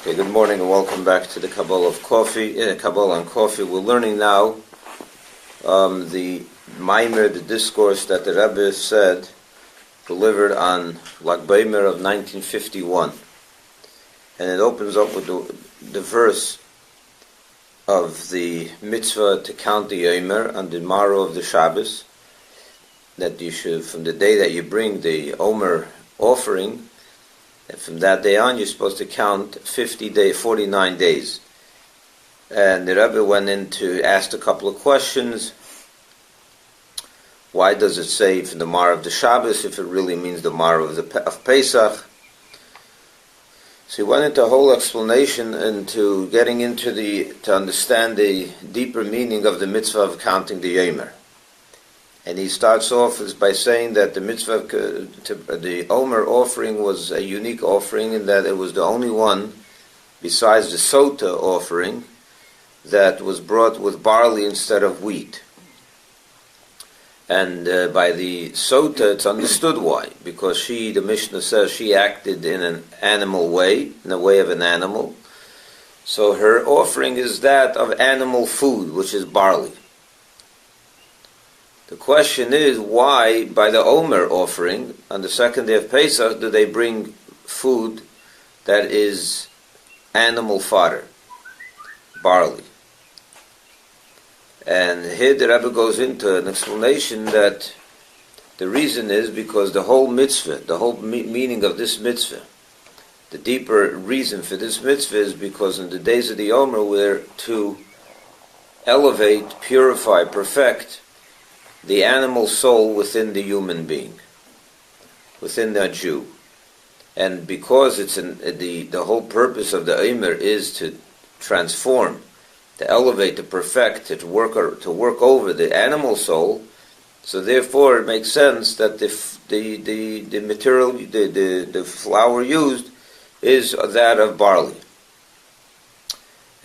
Okay, good morning and welcome back to the Kabbalah of Coffee. Kabbalah on Coffee. We're learning now the Maimer, the discourse that the Rebbe said, delivered on Lag Baimer of 1951, and it opens up with the verse of the mitzvah to count the Omer on the morrow of the Shabbos, that you should, from the day that you bring the Omer offering, and from that day on, you're supposed to count 49 days. And the Rebbe went in to ask a couple of questions. Why does it say from the Mar of the Shabbos if it really means the Mar of Pesach? So he went into a whole explanation into getting into to understand the deeper meaning of the mitzvah of counting the Omer. And he starts off by saying that the mitzvah, the Omer offering was a unique offering in that it was the only one, besides the Sota offering, that was brought with barley instead of wheat. And by the Sota, it's understood why. Because the Mishnah says, she acted in an animal way, in the way of an animal. So her offering is that of animal food, which is barley. The question is, why, by the Omer offering, on the second day of Pesach, do they bring food that is animal fodder, barley? And here the Rebbe goes into an explanation that the reason is because the whole mitzvah, the whole meaning of this mitzvah, the deeper reason for this mitzvah is because in the days of the Omer we're to elevate, purify, perfect the animal soul within the human being, within the Jew. And because it's the whole purpose of the Omer is to transform, to elevate, to perfect, to work over the animal soul, so therefore it makes sense that the material, the flour used is that of barley.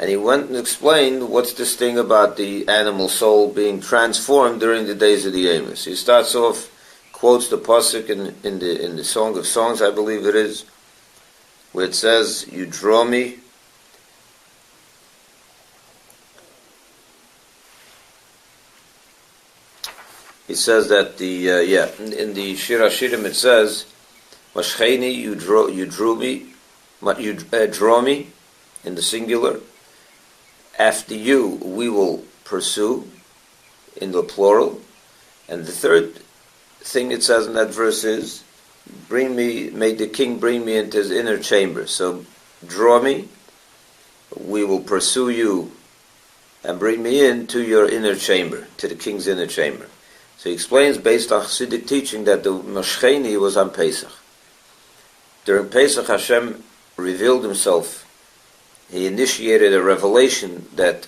And he went and explained what's this thing about the animal soul being transformed during the days of the Omer. So he starts off, quotes the pasuk in the Song of Songs, I believe it is, where it says, "You draw me." He says that in the Shir HaShirim it says, "Mashcheni, you drew me, you draw me," in the singular. After you, we will pursue, in the plural. And the third thing it says in that verse is, may the king bring me into his inner chamber. So, draw me, we will pursue you, and bring me into your inner chamber, to the king's inner chamber. So he explains, based on Chassidic teaching, that the Mashcheni was on Pesach. During Pesach, Hashem revealed himself. He initiated a revelation that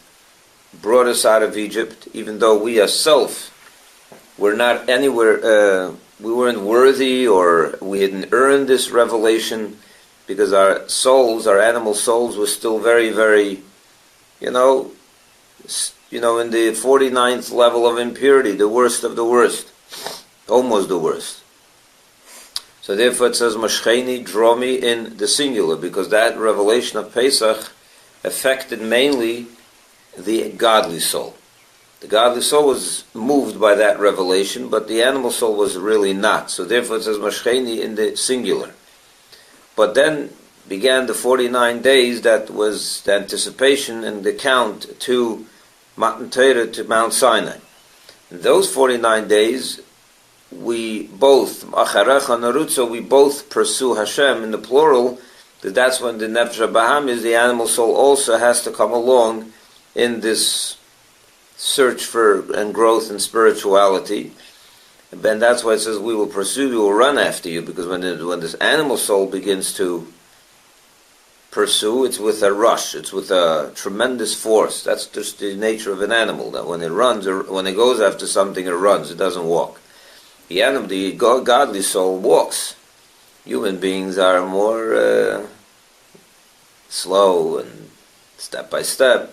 brought us out of Egypt, even though we ourselves were not anywhere, we weren't worthy, or we hadn't earned this revelation, because our souls, our animal souls, were still very, very, in the 49th level of impurity, the worst of the worst, almost the worst. So therefore it says, Mashcheni, draw me, in the singular, because that revelation of Pesach affected mainly the godly soul. The godly soul was moved by that revelation, but the animal soul was really not. So therefore it says Mashcheni in the singular. But then began the 49 days that was the anticipation and the count to Matan Torah, to Mount Sinai. In those 49 days, we both, Acharecha Narutza, we both pursue Hashem in the plural, that that's when the Nefesh HaBahamis, the animal soul, also has to come along in this search for and growth in spirituality. And that's why it says, we will pursue you, we will run after you, because when this animal soul begins to pursue, it's with a rush, it's with a tremendous force. That's just the nature of an animal, that when it runs, or when it goes after something, it runs, it doesn't walk. The animal, the godly soul, walks. Human beings are more slow and step by step.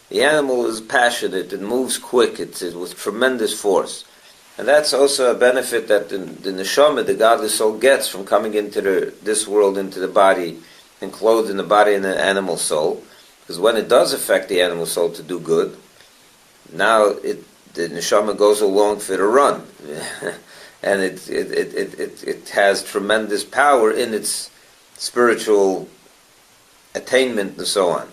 The animal is passionate, it moves quick, it's with tremendous force. And that's also a benefit that the neshama, the godly soul, gets from coming into this world, into the body, enclosed in the body and the animal soul, because when it does affect the animal soul to do good, now the neshama goes along for the run, and it has tremendous power in its spiritual attainment and so on.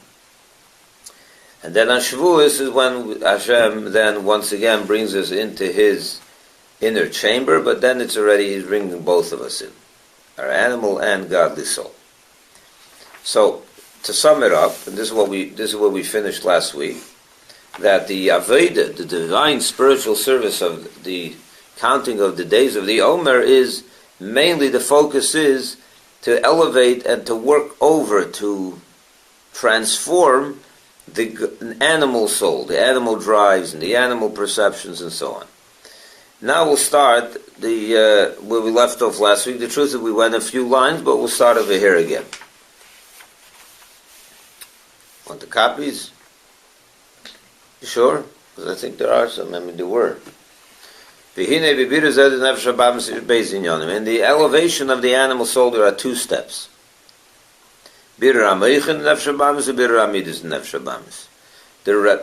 And then on Shavuos is when Hashem then once again brings us into His inner chamber, but then it's already He's bringing both of us in, our animal and godly soul. So to sum it up, and this is what we finished last week, that the Aveda, the divine spiritual service of the counting of the days of the Omer, is mainly the focus is to elevate and to work over, to transform the animal soul, the animal drives and the animal perceptions and so on. Now we'll start where we left off last week. The truth is we went a few lines, but we'll start over here again. Want the copies? You sure? Because I think there are some. I mean, there were. In the elevation of the animal soul, there are two steps. The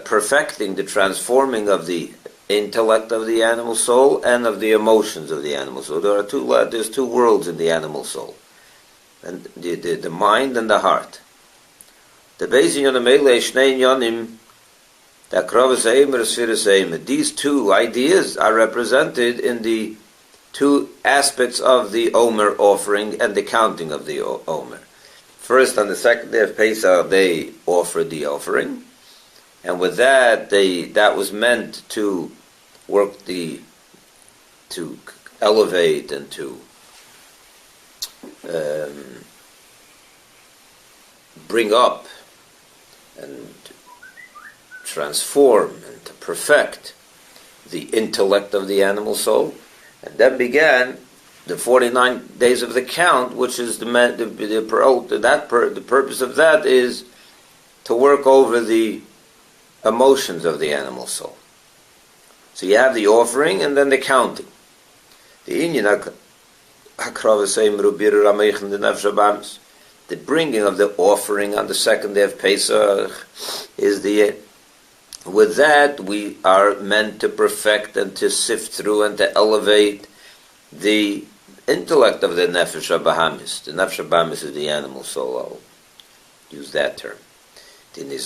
perfecting, the transforming of the intellect of the animal soul and of the emotions of the animal soul. There's two worlds in the animal soul, and the mind and the heart. The basing on the Meilei Shnei Yonim, the Akravas Eimer, Sfiras Eimer. These two ideas are represented in the two aspects of the Omer offering and the counting of the Omer. First, on the second day of Pesach, they offered the offering, and with that, that was meant to work to elevate and to bring up and transform and to perfect the intellect of the animal soul. And then began the 49 days of the count, which is the purpose of that is to work over the emotions of the animal soul. So you have the offering and then the counting. The bringing of the offering on the second day of Pesach is with that we are meant to perfect and to sift through and to elevate the intellect of the Nefesh HaBahamis. The Nefesh HaBahamis is the animal soul. I'll use that term. And we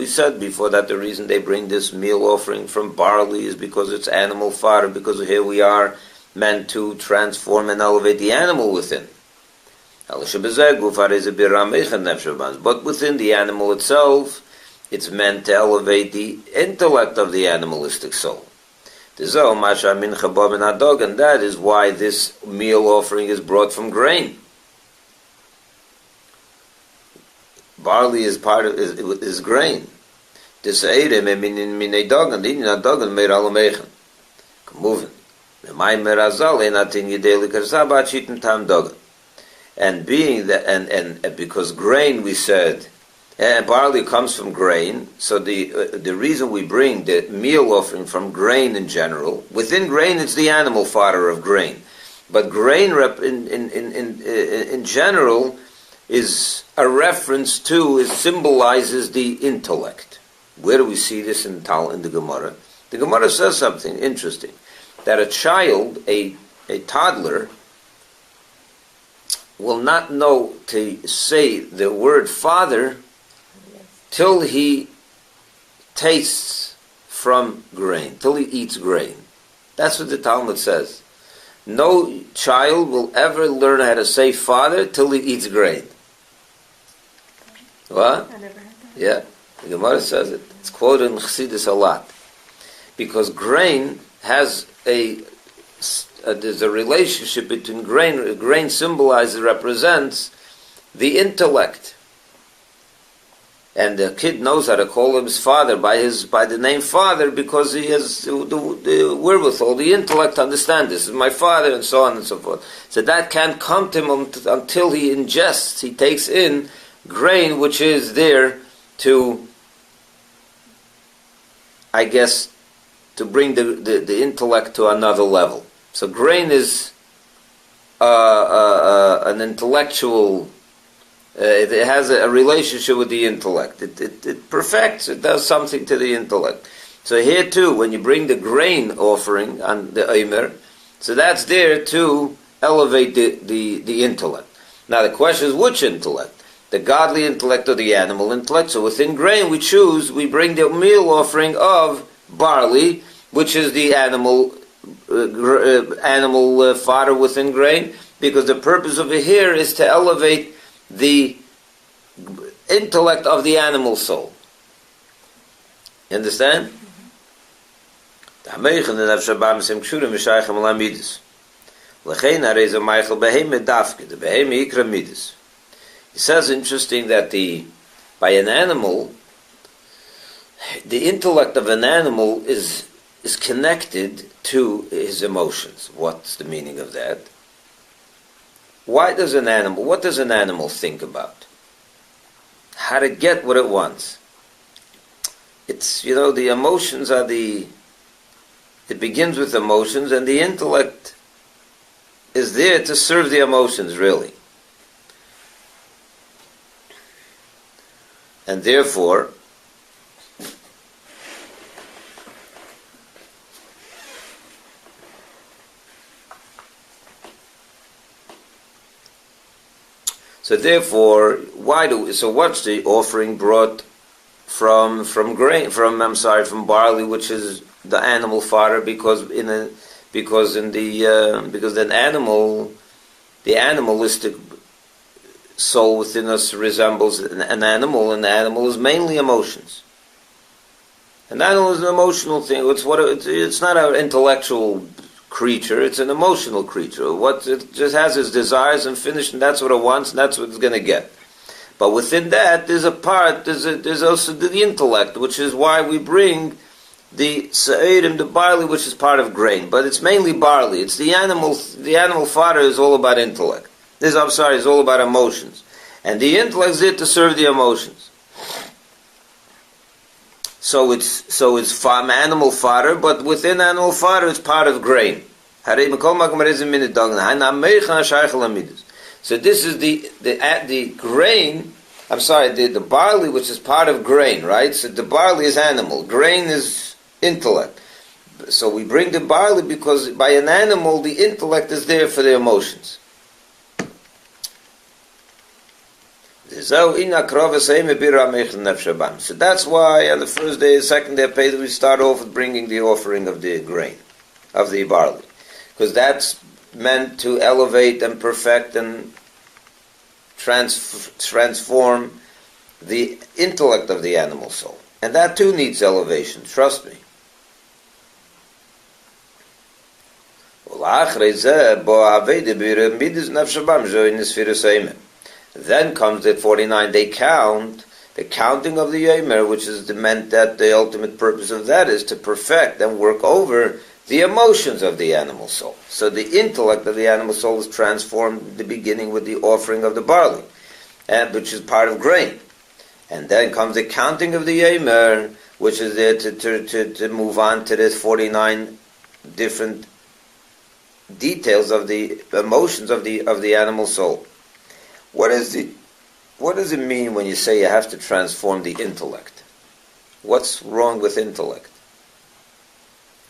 said before that the reason they bring this meal offering from barley is because it's animal fodder, because here we are meant to transform and elevate the animal within. But within the animal itself, it's meant to elevate the intellect of the animalistic soul. And that is why this meal offering is brought from grain. Barley is part of is grain. And being that, and because grain, we said, and barley comes from grain, so the reason we bring the meal offering from grain in general, within grain it's the animal fodder of grain, but grain in general is a reference to, it symbolizes the intellect. Where do we see this in the Gemara? The Gemara says something interesting, that a child, a toddler, will not know to say the word father till he tastes from grain, till he eats grain. That's what the Talmud says. No child will ever learn how to say father till he eats grain. What? I never heard that. Yeah, the Gemara says it. It's quoted in Chassidus a lot. Because grain has there's a relationship between grain. Grain symbolizes, represents the intellect. And the kid knows how to call him his father by the name father because he has the wherewithal, the intellect to understand this is my father, and so on and so forth. So that can't come to him until he ingests, he takes in grain, which is there to, I guess, to bring the intellect to another level. So grain is an intellectual. It has a relationship with the intellect. It perfects. It does something to the intellect. So here too, when you bring the grain offering on the Omer, so that's there to elevate the intellect. Now the question is which intellect? The godly intellect or the animal intellect? So within grain we bring the meal offering of barley, which is the animal fodder within grain, because the purpose of it here is to elevate the intellect of the animal soul. You understand? He says, interesting, that by an animal, the intellect of an animal is connected to his emotions. What's the meaning of that? What does an animal think about? How to get what it wants. It's, the emotions are it begins with emotions, and the intellect is there to serve the emotions, really. And therefore, what's the offering brought from barley, which is the animal fodder, because the animalistic soul within us resembles an animal, and the animal is mainly emotions. An animal is an emotional thing. It's not an intellectual creature, it's an emotional creature. What it just has its desires and finished, and that's what it wants, and that's what it's going to get. But within that, there's also the intellect, which is why we bring the sa'irim, the barley, which is part of grain. But it's mainly barley. It's the animal fodder is all about intellect. Is all about emotions. And the intellect is there to serve the emotions. So it's animal fodder, but within animal fodder it's part of grain. So this is the grain, the barley, which is part of grain, right? So the barley is animal, grain is intellect. So we bring the barley because by an animal the intellect is there for the emotions. So that's why on the first day, second day of Pesach, we start off with bringing the offering of the grain, of the barley. Because that's meant to elevate and perfect and transform the intellect of the animal soul. And that too needs elevation, trust me. Then comes the 49-day count, the counting of the Omer, which is meant that the ultimate purpose of that is to perfect and work over the emotions of the animal soul. So the intellect of the animal soul is transformed in the beginning with the offering of the barley, which is part of grain. And then comes the counting of the Omer, which is there to move on to this 49 different details of the emotions of the animal soul. What does it mean when you say you have to transform the intellect? What's wrong with intellect?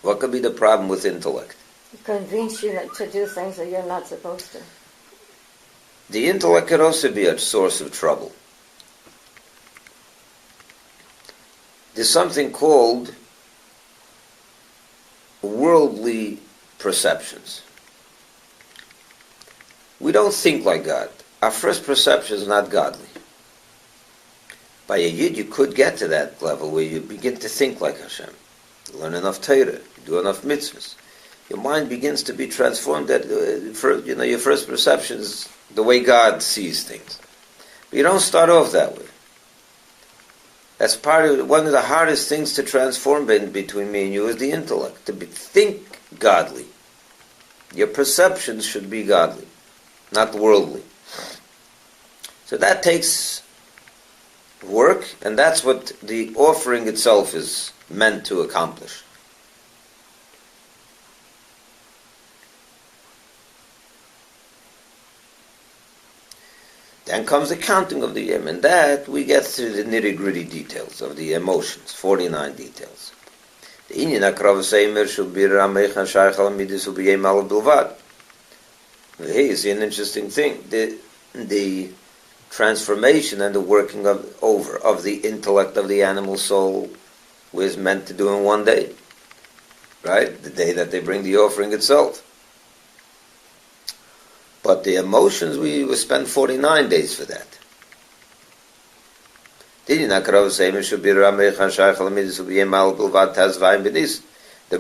What could be the problem with intellect? It convinces you to do things that you're not supposed to. The intellect could also be a source of trouble. There's something called worldly perceptions. We don't think like God. Our first perception is not godly. By a Yid, you could get to that level where you begin to think like Hashem. You learn enough Torah, you do enough mitzvahs. Your mind begins to be transformed. That your first perception is the way God sees things. But you don't start off that way. That's one of the hardest things to transform between me and you is the intellect. To think godly. Your perceptions should be godly, not worldly. So that takes work, and that's what the offering itself is meant to accomplish. Then comes the counting of the yem, and that we get to the nitty-gritty details of the emotions, 49 details. The inyan hakravas Omer should be ramech hashayach midis ubiyem alav bilvad. Here you see an interesting thing. The transformation and the working of the intellect of the animal soul was meant to do in one day. Right? The day that they bring the offering itself. But the emotions, we will spend 49 days for that. The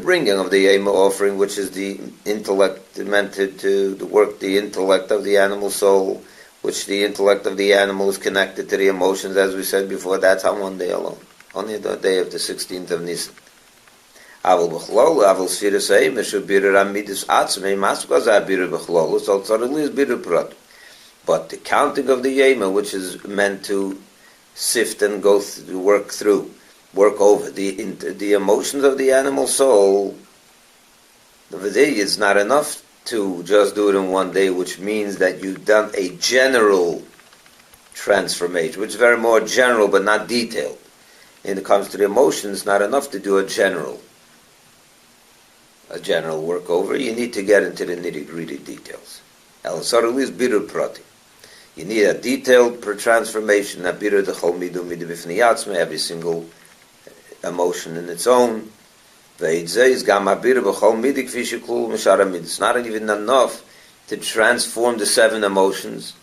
bringing of the Yema offering, which is the intellect meant to work the intellect of the animal soul, which the intellect of the animal is connected to the emotions, as we said before, that's on one day alone. Only the day of the 16th of Nisan. But the counting of the Yema, which is meant to sift and work over the emotions of the animal soul, it's not enough to just do it in one day, which means that you've done a general transformation, which is very more general but not detailed. When it comes to the emotions, it's not enough to do a general workover. You need to get into the nitty-gritty details. You need a detailed transformation, every single emotion in its own. It's not even enough to transform the 7 emotions,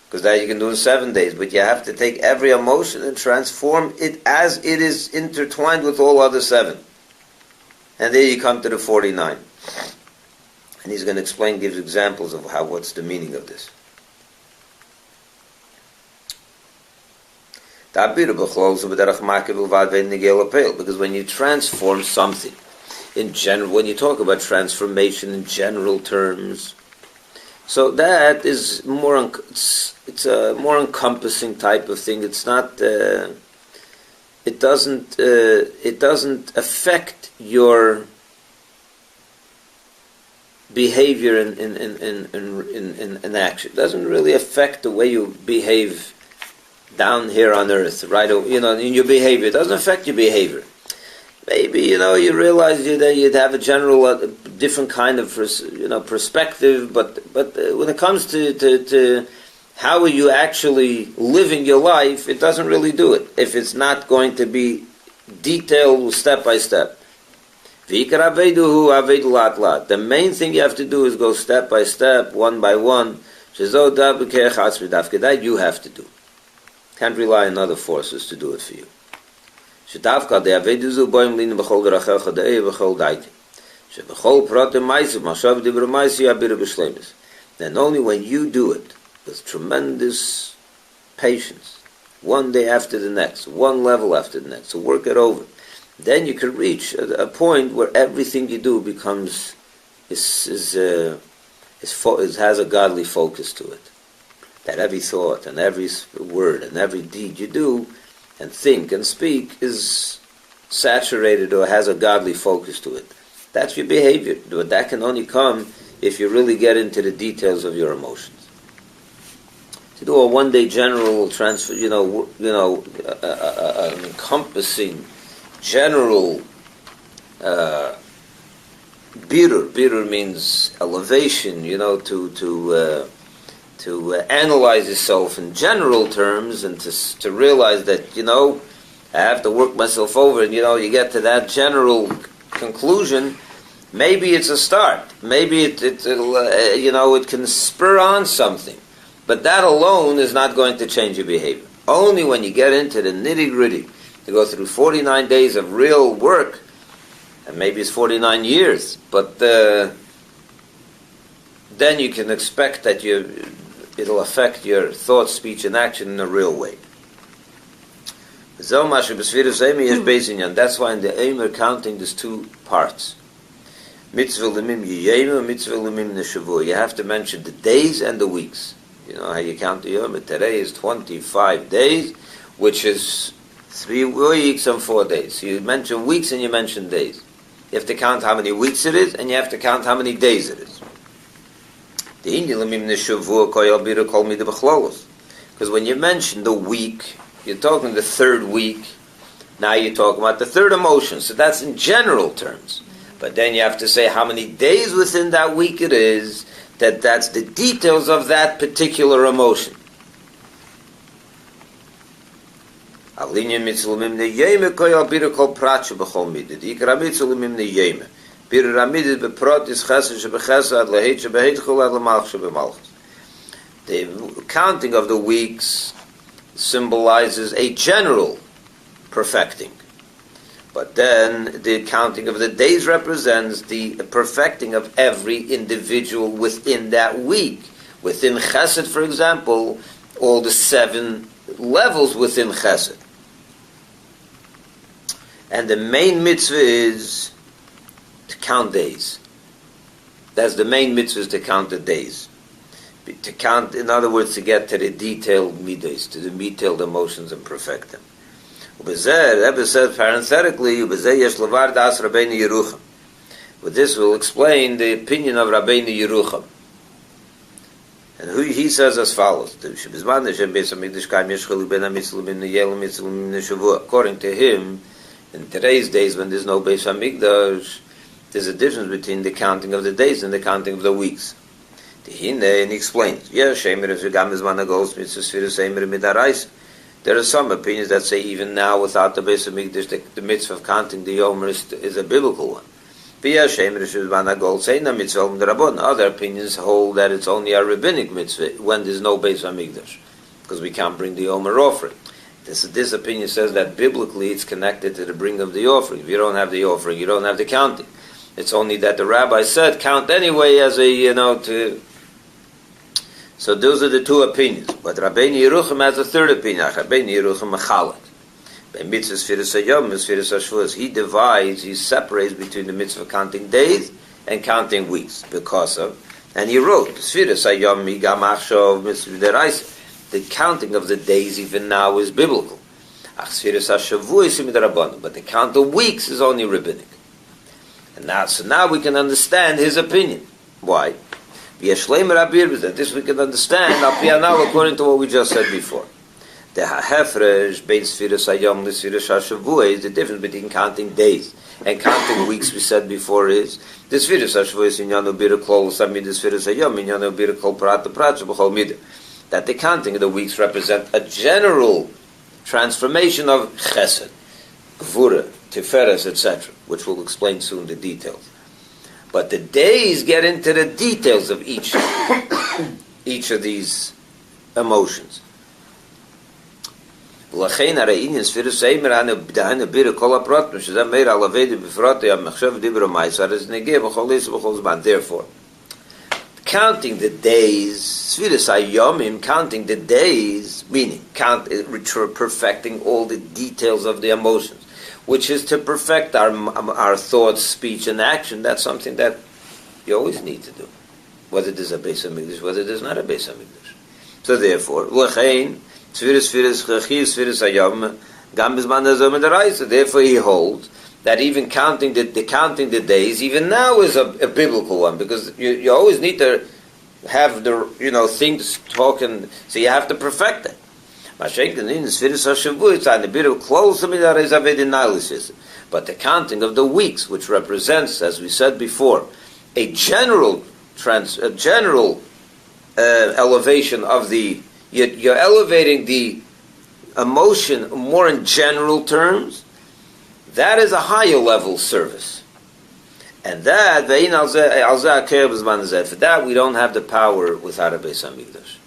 because that you can do in 7 days, but you have to take every emotion and transform it as it is intertwined with all other 7. And there you come to the 49. And he's going to gives examples of what's the meaning of this. Because when you transform something in general, when you talk about transformation in general terms, so that is it's a more encompassing type of thing. It's not. It doesn't affect your behavior in action. It doesn't really affect the way you behave down here on earth, right? In your behavior. It doesn't affect your behavior. Maybe, you realize that you'd have a general, different kind of, perspective, but when it comes to how are you actually living your life, it doesn't really do it, if it's not going to be detailed step by step. The main thing you have to do is go step by step, one by one. That you have to do. Can't rely on other forces to do it for you. Then only when you do it with tremendous patience, one day after the next, one level after the next, so work it over, then you can reach a point where everything you do becomes has a godly focus to it. That every thought and every word and every deed you do and think and speak is saturated or has a godly focus to it. That's your behavior. But that can only come if you really get into the details of your emotions. To do a one-day general transfer, an encompassing general birur. Birur means elevation. To analyze yourself in general terms and to realize that, I have to work myself over, and, you get to that general conclusion. Maybe it's a start. Maybe it can spur on something. But that alone is not going to change your behavior. Only when you get into the nitty-gritty, to go through 49 days of real work, and maybe it's 49 years, but then you can expect that it'll affect your thought, speech, and action in a real way. That's why in the Omer counting there's 2 parts. Mitzvah limim yiyemu, mitzvah limim neshavua. You have to mention the days and the weeks. You know how you count the Omer? Today is 25 days, which is 3 weeks and 4 days. So you mention weeks and you mention days. You have to count how many weeks it is, and you have to count how many days it is. Because Because when you mention the week, you're talking the third week. Now you're talking about the third emotion. So that's in general terms. But then you have to say how many days within that week it is, that's the details of that particular emotion. The counting of the weeks symbolizes a general perfecting. But then the counting of the days represents the perfecting of every individual within that week. Within Chesed, for example, all the 7 levels within Chesed. And the main mitzvah is to count days. That's the main mitzvah, is to count the days. To count, in other words, to get to the detailed midas, to the detailed emotions and perfect them. The Rebbe said parenthetically, with this will explain the opinion of Rabbeinu Yerucham. And he says as follows: according to him, in today's days when there's no Beis Hamikdash, there's a difference between the counting of the days and the counting of the weeks. And he explains, there are some opinions that say even now, without the Beis Hamikdash, the mitzvah of counting the Omer is a biblical one. Other opinions hold that it's only a rabbinic mitzvah when there's no Beis Hamikdash, because we can't bring the Omer offering. This opinion says that biblically it's connected to the bringing of the offering. If you don't have the offering, you don't have the counting. It's only that the rabbi said count anyway as a, to... So those are the 2 opinions. But Rabbeinu Yerucham has a third opinion. Rabbeinu Yerucham Mechalet. By mitzvah Sfiras HaYom and Sfiras HaShavuos, he separates between the mitzvah counting days and counting weeks. Because of, and he wrote, Sfiras HaYom Migam Achshav Mitzvah Deraisa. The counting of the days even now is biblical. Ach Sfiras HaShavuos Midrabanan. But the count of weeks is only rabbinic. And now we can understand his opinion. Why? That this we can understand according to what we just said before. The ha'hefresh bein Sfiras HaYom l'Sfiras HaShavuos is the difference between counting days and counting weeks. We said before is the Sfiras HaShavuos inyanu bira klol samid the Sfiras HaYom inyanu bira kol prat prat b'chol midah. That the counting of the weeks represent a general transformation of Chesed, Gvura, Tiferes, etc., which we'll explain soon the details. But the days get into the details of each of these emotions. That's why therefore, counting the days, Sfiras HaYomim, counting the days, meaning perfecting all the details of the emotions, which is to perfect our thoughts, speech, and action. That's something that you always need to do, whether there's a Beis Hamikdash, whether there's not a Beis Hamikdash. So therefore, therefore he holds that even counting the days, even now is a biblical one, because you always need to have the things talking, so you have to perfect it. But the counting of the weeks, which represents, as we said before, a general elevation of the, you're elevating the emotion more in general terms, that is a higher level service. And that, for that we don't have the power without a Beis Hamikdash.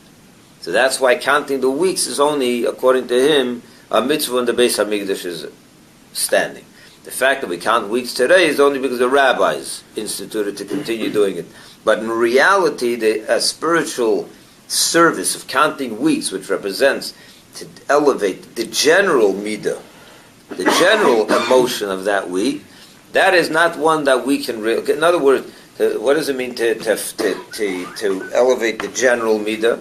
So that's why counting the weeks is only, according to him, a mitzvah when the Beis Hamikdash is standing. The fact that we count weeks today is only because the rabbis instituted to continue doing it. But in reality, a spiritual service of counting weeks, which represents to elevate the general midah, the general emotion of that week, that is not one that we can... In other words, what does it mean to elevate the general midah?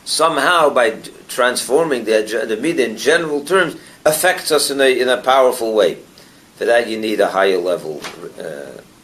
Somehow, by transforming the midah in general terms, affects us in a powerful way. For that, you need a higher level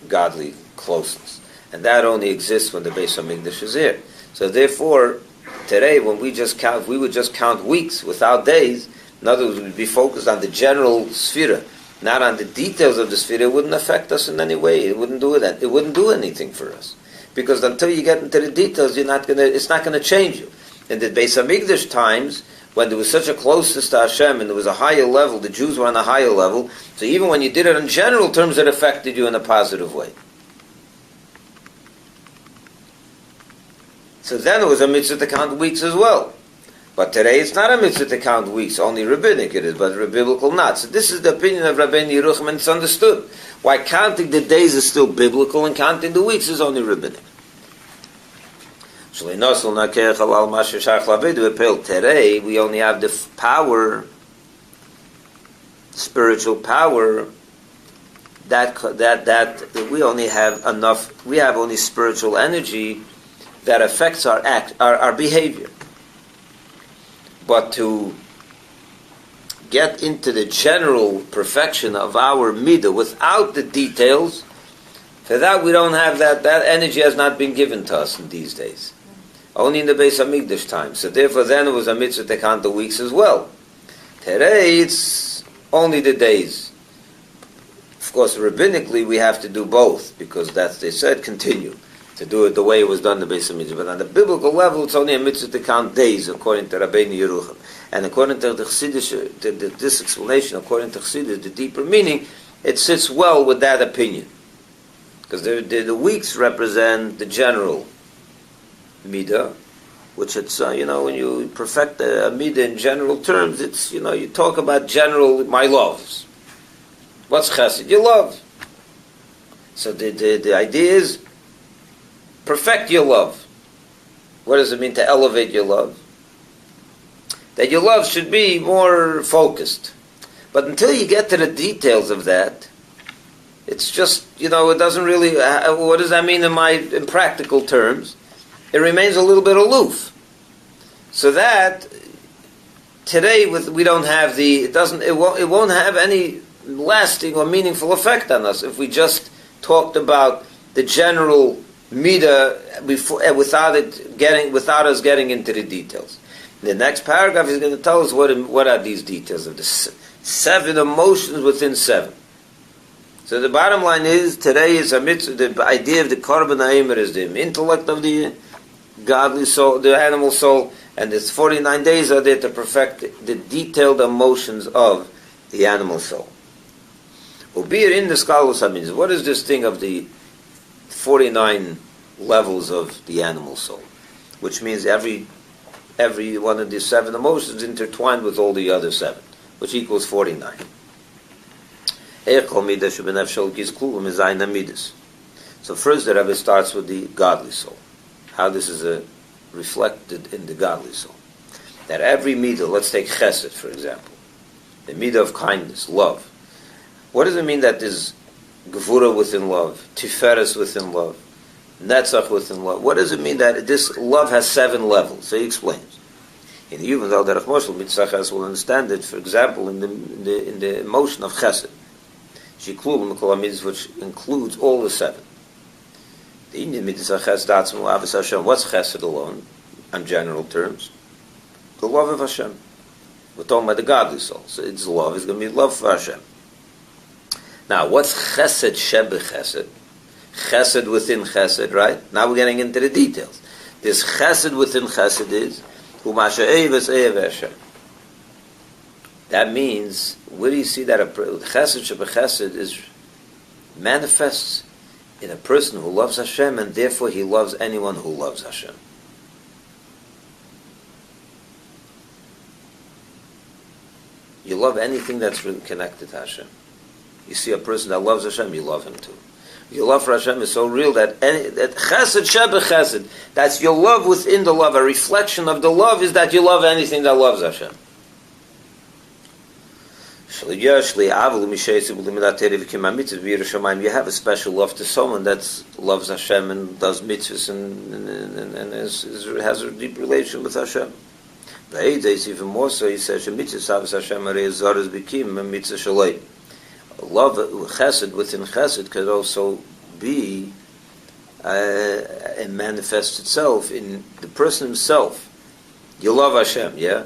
godly closeness, and that only exists when the Beis Hamikdash is here. So, therefore, Today, when we just count, we would just count weeks without days. In other words, we'd be focused on the general sphere, not on the details of the sphere. It wouldn't affect us in any way. It wouldn't do it. It wouldn't do anything for us, because until you get into the details, it's not going to change you. In the Beis Hamikdash times, when there was such a closeness to Hashem and there was a higher level, the Jews were on a higher level. So even when you did it in general terms, it affected you in a positive way. So then it was a mitzvah to count weeks as well. But today it's not a mitzvah to count weeks, only rabbinic it is, but biblical not. So this is the opinion of Rabbi Yerucham, and it's understood. Why counting the days is still biblical and counting the weeks is only rabbinic. Today we only have the power, spiritual power, that we only have enough, we have only spiritual energy that affects our our behavior. But to get into the general perfection of our midah without the details, for that we don't have that energy has not been given to us in these days. Only in the Beis Hamikdash time. So therefore then it was a mitzvah to count the weeks as well. Today it's only the days. Of course, rabbinically we have to do both, because that's, they said, continue to do it the way it was done in the Beis Hamikdash. But on the biblical level, it's only a mitzvah to count days, according to Rabbeinu Yerucham. And according to the Chassidus, this explanation, according to Chassidus, the deeper meaning, it sits well with that opinion. Because the weeks represent the general midah, which it's, when you perfect a midah in general terms, it's, you talk about general, my loves. What's chesed? Your love. So the idea is, perfect your love. What does it mean to elevate your love? That your love should be more focused. But until you get to the details of that, it's just, it doesn't really, what does that mean in practical terms? It remains a little bit aloof. So that today we don't have it won't have any lasting or meaningful effect on us if we just talked about the general midah without us getting into the details. The next paragraph is going to tell us what are these details of the 7 emotions within 7. So the bottom line is, today is a mitzvah, the idea of the korban ha'emer is the intellect of the godly soul, the animal soul, and this 49 days are there to perfect the detailed emotions of the animal soul. Ubir in the scholars means, what is this thing of the 49 levels of the animal soul? Which means every one of these 7 emotions intertwined with all the other 7, which equals 49. So first the Rebbe starts with the godly soul. How this is reflected in the godly soul. That every midah, let's take chesed for example, the midah of kindness, love. What does it mean that there's gevura within love, tiferes within love, netzach within love? What does it mean that this love has 7 levels? So he explains. In the Yuvan Zal Derech Moshel, Mitzachas will understand it, for example, in the emotion of chesed, shiklul mikol hamitzvot, which includes all the 7. The Indian mitzvah chesed datzmu avos Hashem. What's chesed alone, on general terms? The love of Hashem. We're talking about the godly soul. So its love is going to be love for Hashem. Now, what's chesed shebe chesed? Chesed within chesed, right? Now we're getting into the details. This chesed within chesed is Hashem. That means, where do you see that chesed shebe chesed is manifests in a person who loves Hashem, and therefore he loves anyone who loves Hashem. You love anything that's really connected to Hashem. You see a person that loves Hashem, you love him too. Your love for Hashem is so real that chesed shebe chesed, that's your love within the love. A reflection of the love is that you love anything that loves Hashem. You have a special love to someone that loves Hashem and does mitzvahs and has a deep relation with Hashem. Even more so, he says, love, chesed within chesed, could also be and manifest itself in the person himself You love Hashem, yeah?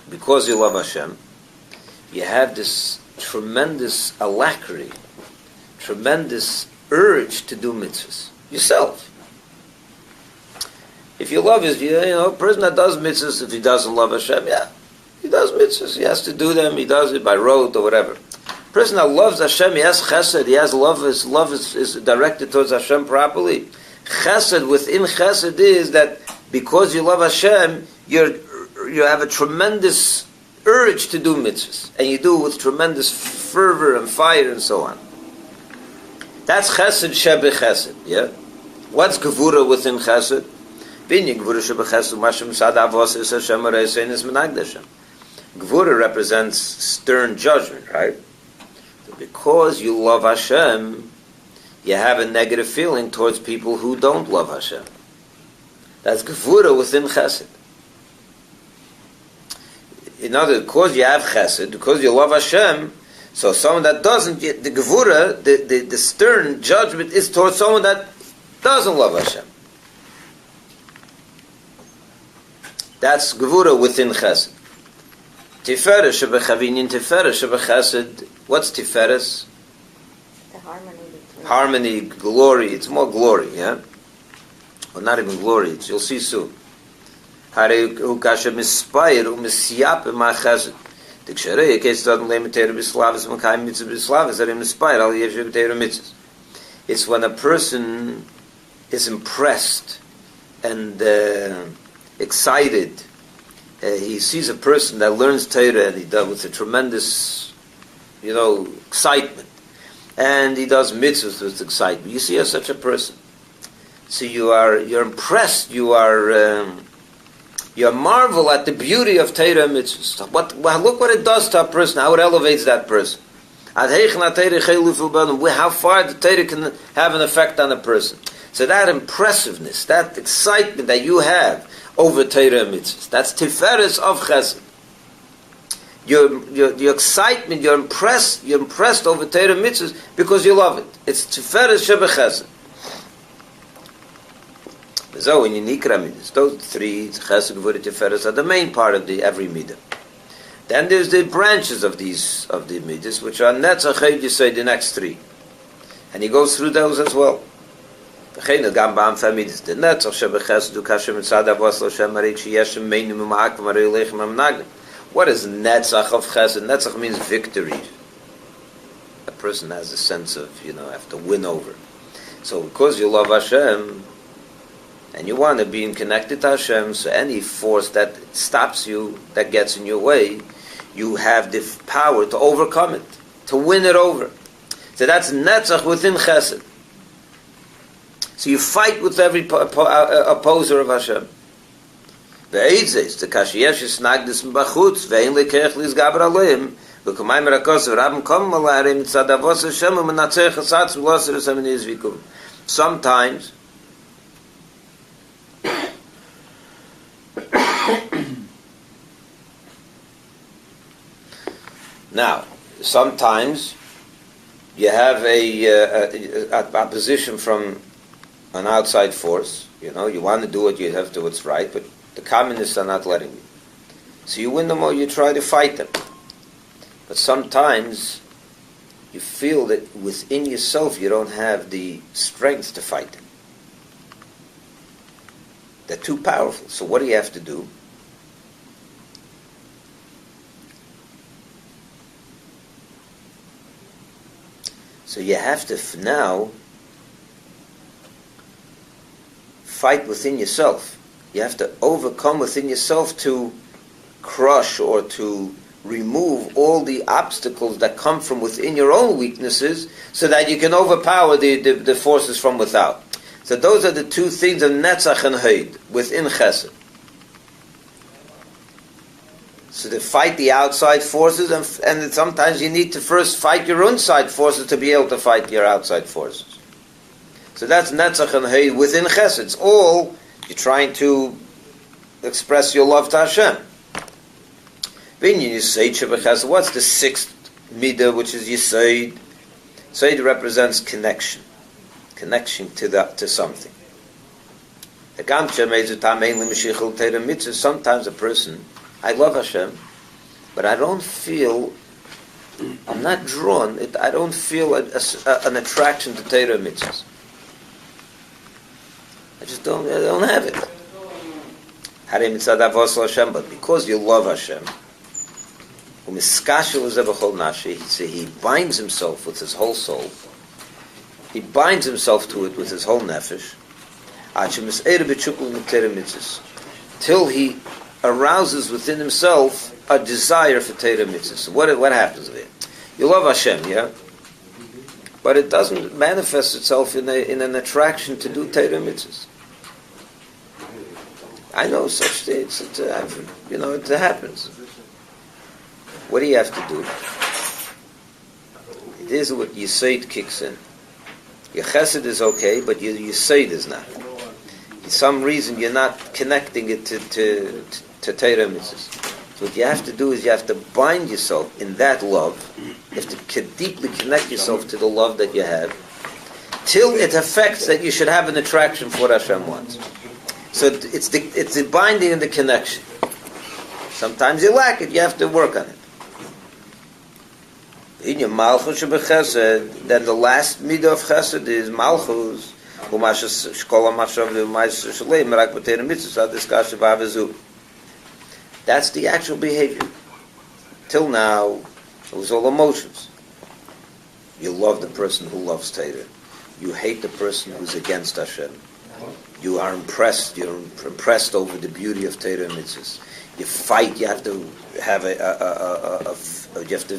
Because you love Hashem, you have this tremendous alacrity, tremendous urge to do mitzvahs yourself. If you love it, a person that does mitzvahs, if he doesn't love Hashem, yeah, he does mitzvahs, he has to do them, he does it by rote or whatever. A person that loves Hashem, he has chesed, he has love, his love is directed towards Hashem properly. Chesed, within chesed is that because you love Hashem, you have a tremendous urge to do mitzvahs, and you do it with tremendous fervor and fire and so on. That's chesed shebe chesed, yeah? What's gevura within chesed? Gevura represents stern judgment, right? So because you love Hashem, you have a negative feeling towards people who don't love Hashem. That's gevura within chesed. In other words, because you have chesed, because you love Hashem, so someone that doesn't, the gevura, the stern judgment is towards someone that doesn't love Hashem. That's gevura within chesed. Tiferes shebechavinin, tiferes shebechesed. What's tiferes? The harmony between. Harmony, glory. It's more glory, yeah? Well, not even glory. You'll see soon. Hare kasha mispayir u'misyap ma'chesed. The ksherei case doesn't limit to b'slavas m'kayim mitzvah b'slavas that mispayir al yeshiv b'teir mitzvahs. It's when a person is impressed and excited. He sees a person that learns Torah and he does with a tremendous, excitement, and he does mitzvahs with excitement. You see such a person. So you're impressed. You marvel at the beauty of Torah and mitzvahs. Look what it does to a person. How it elevates that person. How far the Torah can have an effect on a person. So that impressiveness, that excitement that you have over Torah and mitzvahs, that's tiferes of chesed. Your excitement, you're impressed over Torah and mitzvahs because you love it. It's tiferes shebe chesed. So in Nikra midas, those three chesed, gevura, tiferes are the main part of every midah. Then there's the branches of the midas, which are netzach, you say the next three, and he goes through those as well. What is netzach of chesed? Netzach means victory. A person has a sense of, have to win over. So because you love Hashem, and you want to be connected to Hashem, so any force that stops you, that gets in your way, you have the power to overcome it, to win it over. So that's netzach within chesed. So you fight with every opposer of Hashem. Ve'eitzes, the kashiyesh snagdis mbachutz, ve'in lekech lizgaber aleim, v'kumayim rakos v'rabim kom malarim tzadavos Hashem u'menatzeh chasatz v'loser Hashem nizvikum. Sometimes, sometimes you have a opposition from an outside force. You want to do what you have to, what's right, but the communists are not letting you. So you win them or you try to fight them. But sometimes you feel that within yourself you don't have the strength to fight them. They're too powerful. So what do you have to do? So you have to now fight within yourself. You have to overcome within yourself to crush or to remove all the obstacles that come from within your own weaknesses so that you can overpower the forces from without. So those are the two things of netzach and heid within chesed. So to fight the outside forces, and sometimes you need to first fight your own side forces to be able to fight your outside forces. So that's netzach and heid within chesed. It's all you're trying to express your love to Hashem. What's the sixth midah, which is Yisaid? Yisaid represents connection to something. Sometimes a person, I love Hashem, but I don't feel, I'm not drawn, I don't feel an attraction to Torah mitzvahs. I don't have it. But because you love Hashem, he binds himself with his whole soul. He binds himself to it with his whole nefesh. Till he arouses within himself a desire for Torah mitzvahs. What happens there? You love Hashem, yeah? But it doesn't manifest itself in an attraction to do Torah mitzvahs. I know such things. It happens. What do you have to do? It is what Yesod kicks in. Your chesed is okay, but your Yesod is not. For some reason, you're not connecting it to Torah mitzvahs. So what you have to do is you have to bind yourself in that love. You have to deeply connect yourself to the love that you have, till it affects that you should have an attraction for what Hashem wants. So it's the binding and the connection. Sometimes you lack it, you have to work on it. In your malchus shebechesed, then the last midah of chesed is malchus. That's the actual behavior. Till now, it was all emotions. You love the person who loves Torah. You hate the person who's against Hashem. You are impressed. You're impressed over the beauty of Torah mitzvahs. You fight. You have to have you have to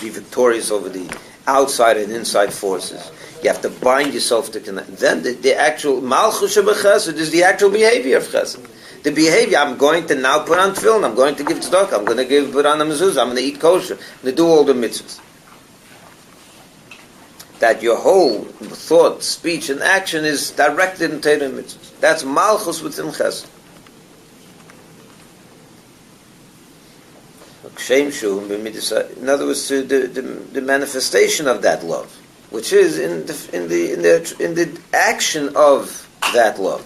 be victorious over the outside and inside forces. You have to bind yourself to connect. Then the actual malchus shebechesed is the actual behavior of chesed. The behavior, I'm going to now put on tefillin, I'm going to give tzedakah, I'm going to put on the mezuzah, I'm going to eat kosher, I'm going to do all the mitzvahs. That your whole thought, speech, and action is directed in Torah mitzvahs. That's malchus within chesed. In other words, the manifestation of that love, which is in the action of that love.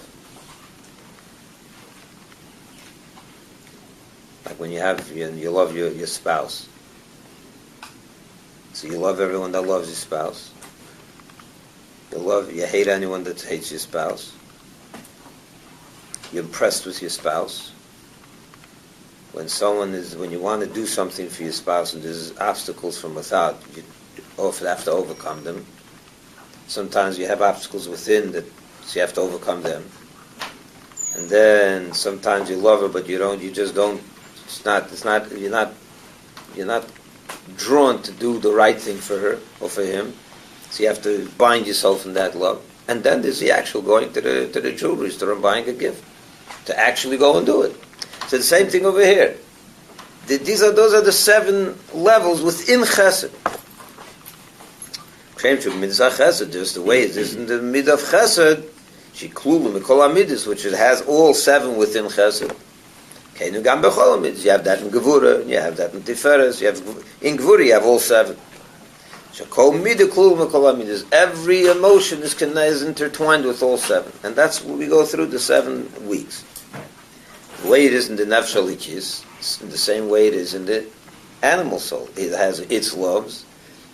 Like when you love your spouse. So you love everyone that loves your spouse. You hate anyone that hates your spouse. You're impressed with your spouse. When you want to do something for your spouse and there's obstacles from without, you often have to overcome them. Sometimes you have obstacles within that, so you have to overcome them. And then sometimes you love her, but you're not drawn to do the right thing for her or for him. So you have to bind yourself in that love. And then there's the actual going to the jewelry store and buying a gift. To actually go and do it. So the same thing over here. Those are the 7 levels within chesed. Just the way it is in the midah of chesed, which it has all 7 within chesed. You have that in Gevura, you have that in Tiferes, in Gevura you have all 7. Every emotion is intertwined with all 7. And that's what we go through the 7 weeks. The way it is in the nefesh halikis, it's in the same way it is in the animal soul. It has its loves,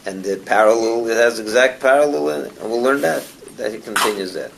and it has exact parallel in it. And we'll learn that he continues that.